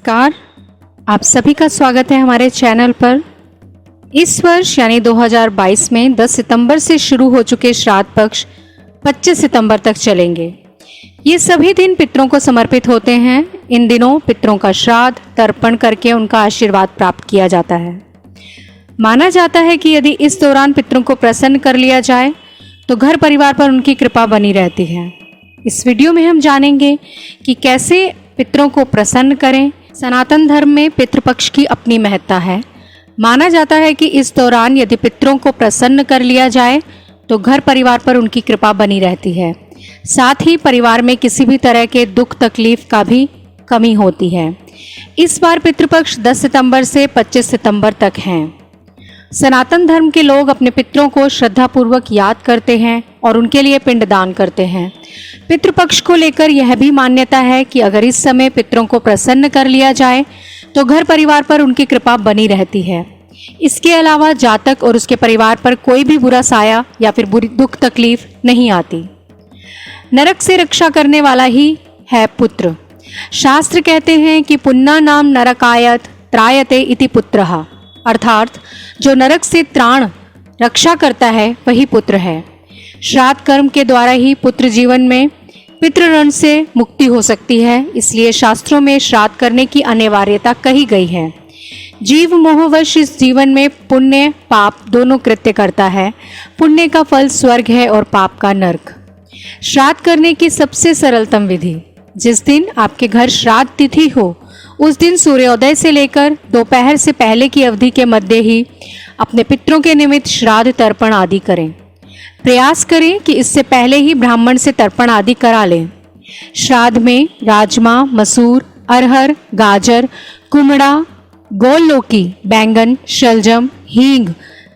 नमस्कार, आप सभी का स्वागत है हमारे चैनल पर। इस वर्ष यानी 2022 में 10 सितंबर से शुरू हो चुके श्राद्ध पक्ष 25 सितंबर तक चलेंगे। ये सभी दिन पितरों को समर्पित होते हैं। इन दिनों पितरों का श्राद्ध तर्पण करके उनका आशीर्वाद प्राप्त किया जाता है। माना जाता है कि यदि इस दौरान पितरों को प्रसन्न कर लिया जाए तो घर परिवार पर उनकी कृपा बनी रहती है। इस वीडियो में हम जानेंगे कि कैसे पितरों को प्रसन्न करें। सनातन धर्म में पितृपक्ष की अपनी महत्ता है। माना जाता है कि इस दौरान यदि पितरों को प्रसन्न कर लिया जाए तो घर परिवार पर उनकी कृपा बनी रहती है। साथ ही परिवार में किसी भी तरह के दुख तकलीफ का भी कमी होती है। इस बार पितृपक्ष 10 सितंबर से 25 सितंबर तक हैं। सनातन धर्म के लोग अपने पितरों को श्रद्धापूर्वक याद करते हैं और उनके लिए पिंडदान करते हैं। पितृपक्ष को लेकर यह भी मान्यता है कि अगर इस समय पितरों को प्रसन्न कर लिया जाए तो घर परिवार पर उनकी कृपा बनी रहती है। इसके अलावा जातक और उसके परिवार पर कोई भी बुरा साया या फिर बुरी दुख तकलीफ नहीं आती। नरक से रक्षा करने वाला ही है पुत्र। शास्त्र कहते हैं कि पुन्ना नाम नरकायत त्रायते इति पुत्रः, अर्थात जो नरक से त्राण रक्षा करता है वही पुत्र है। श्राद्ध कर्म के द्वारा ही पुत्र जीवन में पितृऋण से मुक्ति हो सकती है। इसलिए शास्त्रों में श्राद्ध करने की अनिवार्यता कही गई है। जीव मोहवश इस जीवन में पुण्य पाप दोनों कृत्य करता है। पुण्य का फल स्वर्ग है और पाप का नरक। श्राद्ध करने की सबसे सरलतम विधि, जिस दिन आपके घर श्राद्ध तिथि हो उस दिन सूर्योदय से लेकर दोपहर से पहले की अवधि के मध्य ही अपने पितरों के निमित्त श्राद्ध तर्पण आदि करें। प्रयास करें कि इससे पहले ही ब्राह्मण से तर्पण आदि करा लें। श्राद्ध में राजमा, मसूर, अरहर, गाजर, कुमड़ा, गोल लौकी, बैंगन, शलजम, हींग,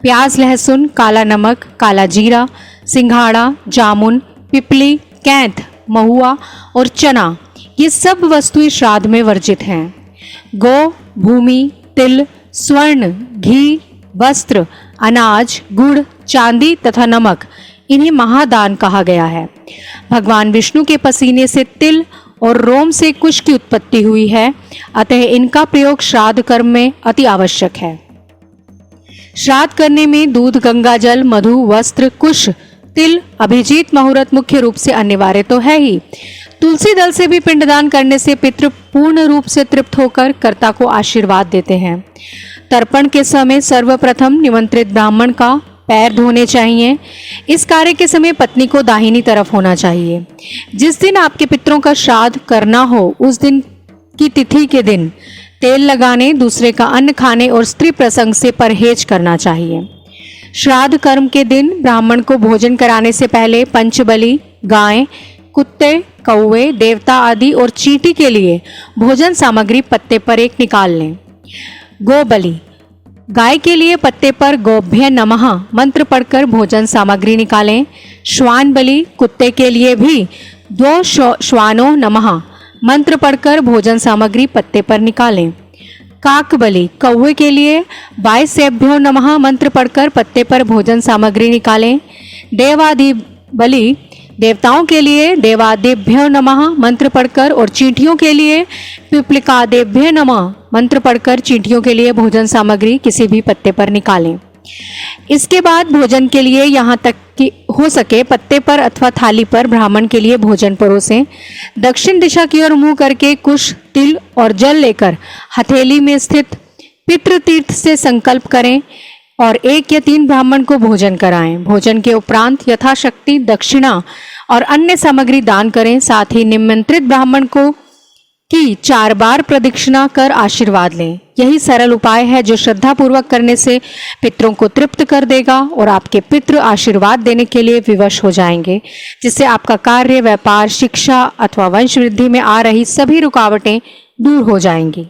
प्याज, लहसुन, काला नमक, काला जीरा, सिंघाड़ा, जामुन, पिपली, कैंथ, महुआ और चना, ये सब वस्तुएं श्राद्ध में वर्जित हैं। गौ, भूमि, तिल, स्वर्ण, घी, वस्त्र, अनाज, गुड़, चांदी तथा नमक, इन्हें महादान कहा गया है। भगवान विष्णु के पसीने से तिल और रोम से कुश की उत्पत्ति हुई है, अतः इनका प्रयोग श्राद्ध कर्म में अति आवश्यक है। श्राद्ध करने में दूध, गंगा जल, मधु, वस्त्र, कुश, तिल, अभिजीत मुहूर्त मुख्य रूप से अनिवार्य तो है ही। तुलसी दल से भी पिंडदान करने से पितृ पूर्ण रूप से तृप्त होकर कर्ता को आशीर्वाद देते हैं। तर्पण के समय सर्वप्रथम निमंत्रित ब्राह्मण का पैर धोने चाहिए। इस कार्य के समय पत्नी को दाहिनी तरफ होना चाहिए। जिस दिन आपके पितरों का श्राद्ध करना हो उस दिन की तिथि के दिन तेल लगाने, दूसरे का अन्न खाने और स्त्री प्रसंग से परहेज करना चाहिए। श्राद्ध कर्म के दिन ब्राह्मण को भोजन कराने से पहले पंचबली, गाय, कुत्ते, कौवे, देवता आदि और चींटी के लिए भोजन सामग्री पत्ते पर एक निकाल लें। गो बलि, गाय के लिए पत्ते पर गोभ्य नमः मंत्र पढ़कर भोजन सामग्री निकालें। श्वान बलि, कुत्ते के लिए भी 2 श्वानो नमः मंत्र पढ़कर भोजन सामग्री पत्ते पर निकालें। काक बलि, कौवे के लिए 22 नमः मंत्र पढ़कर पत्ते पर भोजन सामग्री निकालें। देवादि बलि, देवताओं के लिए देवादिभ्यो नमः मंत्र पढ़कर और चींटियों के लिए पिपलिकादेभ्यो नमः मंत्र पढ़कर चींटियों के लिए भोजन सामग्री किसी भी पत्ते पर निकालें। इसके बाद भोजन के लिए यहाँ तक कि हो सके पत्ते पर अथवा थाली पर ब्राह्मण के लिए भोजन परोसें। दक्षिण दिशा की ओर मुंह करके कुश, तिल और जल लेकर हथेली में स्थित पितृतीर्थ से संकल्प करें और 1 या 3 ब्राह्मण को भोजन कराएं। भोजन के उपरांत यथाशक्ति दक्षिणा और अन्य सामग्री दान करें। साथ ही निमंत्रित ब्राह्मण को की 4 बार प्रदक्षिणा कर आशीर्वाद लें। यही सरल उपाय है जो श्रद्धापूर्वक करने से पितरों को तृप्त कर देगा और आपके पितृ आशीर्वाद देने के लिए विवश हो जाएंगे, जिससे आपका कार्य, व्यापार, शिक्षा अथवा वंश वृद्धि में आ रही सभी रुकावटें दूर हो जाएंगी।